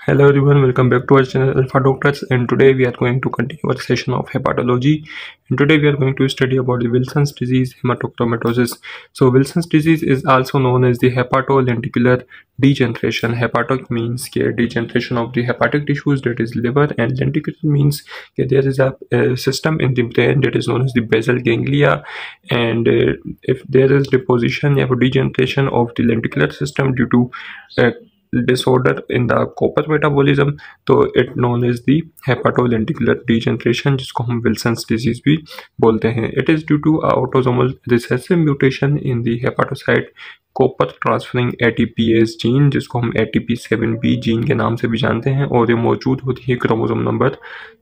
Hello everyone, welcome back to our channel Alpha Doctors, and today we are going to continue our session of hepatology. And today we are going to study about the Wilson's disease, hematochromatosis. So Wilson's disease is also known as the hepatolenticular degeneration. Hepatic means degeneration of the hepatic tissues, that is liver, and lenticular means there is a system in the brain that is known as the basal ganglia, and if there is deposition or degeneration of the lenticular system due to disorder in the copper metabolism, तो it known as the hepatolenticular degeneration, जिसको हम Wilson's disease भी बोलते हैं. It is due to autosomal recessive mutation in the hepatocyte copper transferring ATPase gene, जिसको हम ATP7B gene के नाम से भी जानते हैं, और ये मौजूद होती है क्रोमोसोम नंबर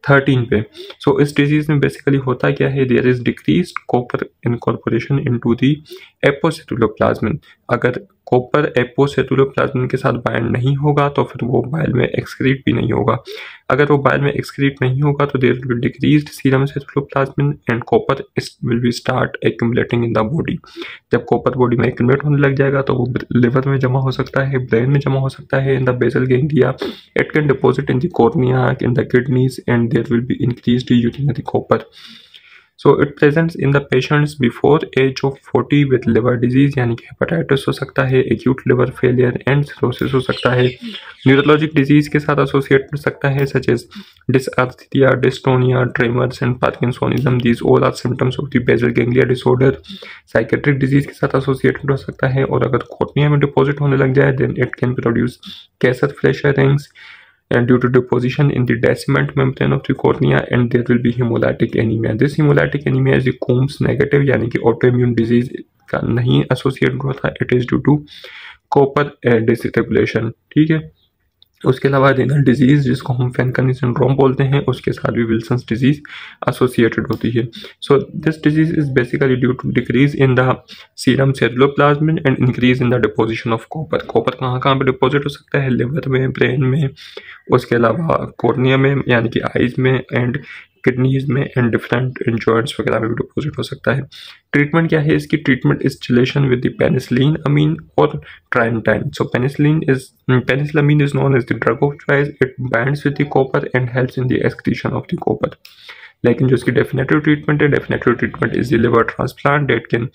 13 पे. सो इस डिजीज में बेसिकली होता क्या है, there is decreased copper incorporation into the apoceruloplasmin. अगर कॉपर एपोसेटुलोप्लाज्मिन के साथ बाइंड नहीं होगा तो फिर वो बाइल में एक्सक्रीट भी नहीं होगा. अगर वो बाइल में एक्सक्रीट नहीं होगा तो there will be decreased serum ceruloplasmin and copper will be start accumulating in the body. जब कॉपर बॉडी में एक्यूमुलेट होने लग जाएगा तो वो लिवर में जमा हो सकता है, ब्रेन में जमा हो सकता है, in the basal ganglia. It can deposit in the cornea, in the kidneys, and there will be increased urinary copper. So it presents in the patients before age of 40 with liver disease, यानी कि hepatitis हो सकता है, acute liver failure and cirrhosis हो सकता है. Neurologic disease के साथ एसोसिएट हो सकता है, such as dysarthria, dystonia, tremors and parkinsonism. These all are symptoms of the basal ganglia disorder. Psychiatric disease के साथ एसोसिएटेड हो सकता है, और अगर कॉर्निया में डिपॉजिट होने लग जाए then it can produce Kayser Fleischer rings and due to deposition in the descendant membrane of the cornea, and there will be hemolytic anemia. This hemolytic anemia is the Coombs negative, यानी कि autoimmune disease का नहीं associate होता. It is due to copper dysregulation. ठीक है. उसके अलावा renal disease, जिसको हम फेनकनी सिंड्रोम बोलते हैं, उसके साथ भी विल्सन्स डिजीज एसोसिएटेड होती है. So this disease is basically due to decrease in the serum ceruloplasmin and increase in the deposition of copper. Copper कहाँ कहाँ पे डिपॉजिट हो सकता है, लिवर में, ब्रेन में, उसके अलावा कॉर्निया में यानी कि आइज में, एंड किडनीज में, एंड डिफरेंट जॉइंट्स वगैरह में भी डिपॉजिट हो सकता है. ट्रीटमेंट क्या है इसकी? Treatment is chelation with the penicillamine और trientine. So penicillamine is known as the drug of choice. It binds with the copper and helps in the excretion of the copper. लेकिन जो इसकी definitive treatment है, definitive treatment is the liver transplant that can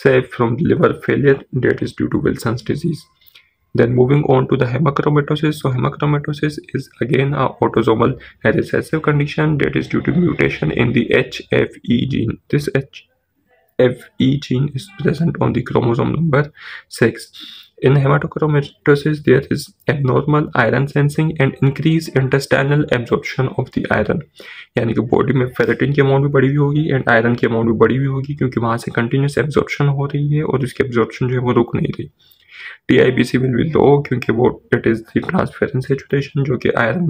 save from liver failure that is due to Wilson's disease. Then moving on to the hemochromatosis. So hemochromatosis is again a autosomal recessive condition that is due to mutation in the HFE gene. This HFE gene is present on the chromosome number 6. In hematochromatosis, there is abnormal iron sensing and increased intestinal absorption of the iron. यानी कि body में ferritin की amount भी बढ़ी हुई होगी and iron की amount भी बढ़ी हुई होगी, क्योंकि वहाँ से कंटिन्यूस एब्जॉर्प्शन हो रही है और उसकी एब्जॉर्प्शन जो है वो रुक नहीं रही. TIBC विल बी लो, क्योंकि वो it is the transference saturation जो कि आयरन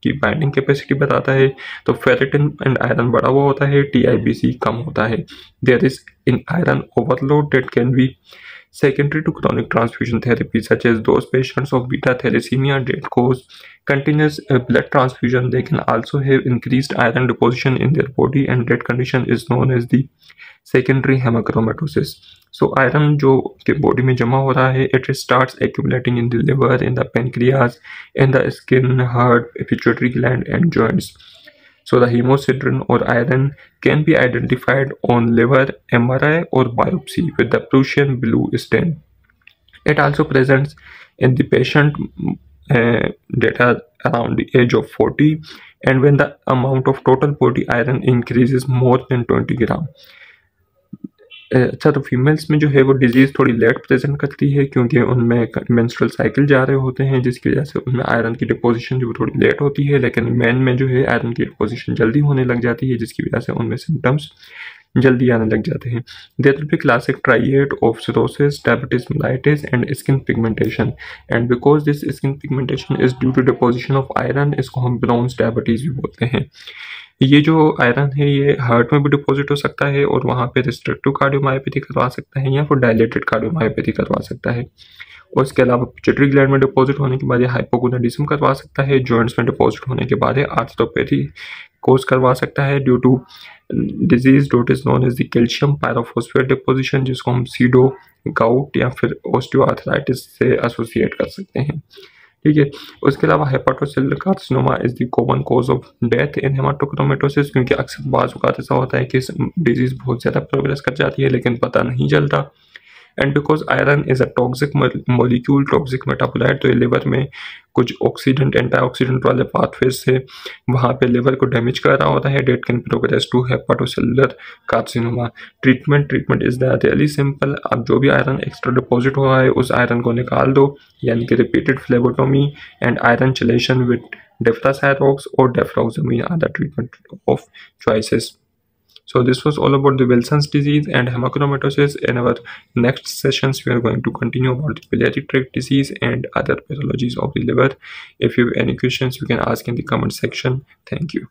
की बाइंडिंग कैपेसिटी बताता है. तो फेरेटिन एंड आयरन बढ़ा हुआ होता है, TIBC कम होता है. There is in iron overload that can be secondary to chronic transfusion therapy, such as those patients of beta thalassemia that cause continuous blood transfusion. They can also have increased iron deposition in their body, and that condition is known as the secondary hemochromatosis. So iron जो के body में जमा हो रहा है, it starts accumulating in the liver, in the pancreas, in the skin, heart, pituitary gland and joints. So the hemosiderin or iron can be identified on liver MRI or biopsy with the Prussian blue stain. It also presents in the patient that are around the age of 40, and when the amount of total body iron increases more than 20 gram. अच्छा, तो females में जो है वो disease थोड़ी late present करती है, क्योंकि उनमें मेंस्ट्रुअल साइकिल जा रहे होते हैं, जिसकी वजह से उनमें आयरन की डिपोजिशन जो थोड़ी लेट होती है. लेकिन मेन में जो है आयरन की डिपोजिशन जल्दी होने लग जाती है, जिसकी वजह से उनमें सिम्टम्स जल्दी आने लग जाते हैं. There will be classic triad of cirrhosis, diabetes mellitus and skin pigmentation. And because this skin pigmentation is due to deposition of iron, इसको हम ब्राउन्स डायबिटीज़ भी बोलते हैं. ये जो आयरन है ये हार्ट में भी डिपॉजिट हो सकता है, और वहाँ पे रिस्ट्रिक्टिव कार्डियोमायोपैथी करवा सकता है या फिर डायलेटेड कार्डियोमायोपैथी करवा सकता है. और इसके अलावा पिट्यूटरी ग्लैंड में डिपॉजिट होने के बाद ये हाइपोगोनाडिज्म करवा सकता है. जॉइंट्स में डिपॉजिट होने के बाद ये आर्थ्रोपैथी कोज करवा सकता है due to disease that is known as the calcium pyrophosphate deposition, जिसको हम सीडो, गाउट या फिर ऑस्टियोआर्थराइटिस से एसोसिएट कर सकते हैं. ठीक है। उसके अलावा hepatocellular carcinoma is the common cause of death in hemochromatosis, क्योंकि अक्सर बाज़ औक़ात ऐसा होता है कि डिजीज़ बहुत ज़्यादा प्रोग्रेस कर जाती है लेकिन पता नहीं चलता। And because iron is a toxic molecule, toxic metabolite, तो ये लिवर में कुछ ऑक्सीडेंट एंटीऑक्सीडेंट वाले पाथवेज से वहाँ पे लिवर को डैमेज कर रहा होता है। That can progress to hepatocellular carcinoma. Treatment is that really simple. अब जो भी आयरन एक्स्ट्रा डिपॉजिट हुआ है उस आयरन को निकाल दो, यानी कि repeated phlebotomy and iron chelation with deferasirox और deferoxamine are the treatment of choices. So this was all about the Wilson's disease and hemochromatosis. In our next sessions, we are going to continue about the biliary tract disease and other pathologies of the liver. If you have any questions, you can ask in the comment section. Thank you.